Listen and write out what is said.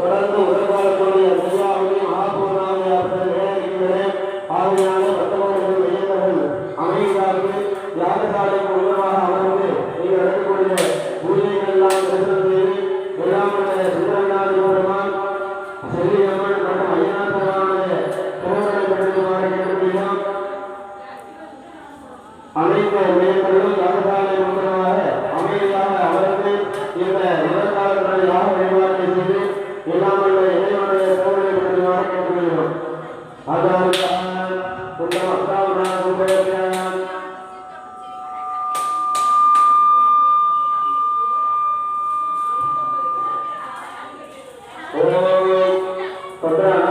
தொடர்ந்து உடற்பாடக்கூடிய செய்யாவை மகாபூர்ணாவை அவர்கள் நேரிடுகிறேன். ஆகையான மற்றவர்கள் இயக்கங்கள் அமைதியாக யாகசாலைக்கு உள்ளமாக அமர்ந்து நீங்கள் நடக்கக்கூடிய பூஜைகள் எல்லாம் தரிசனம் செய்து எல்லாம் சுந்தரநாத பெருமான் செல்லியம்மன் மற்றும் ஐயனார் பெருமானுடைய திருமணத்தை பெற்றுமாறு கேட்டுக்கொள்கிறோம். அனைத்து மையங்களும் யாகசாலை மந்திரமாக அமைதியாக அமர்ந்து இந்த நிலக்காலங்களை யாக வழிபாட்டை செய்து எல்லாம் இறைவனுடைய திருமணத்தை பெற்றுமாறு கேட்டுக்கொள்கிறோம். அதாவது Oke,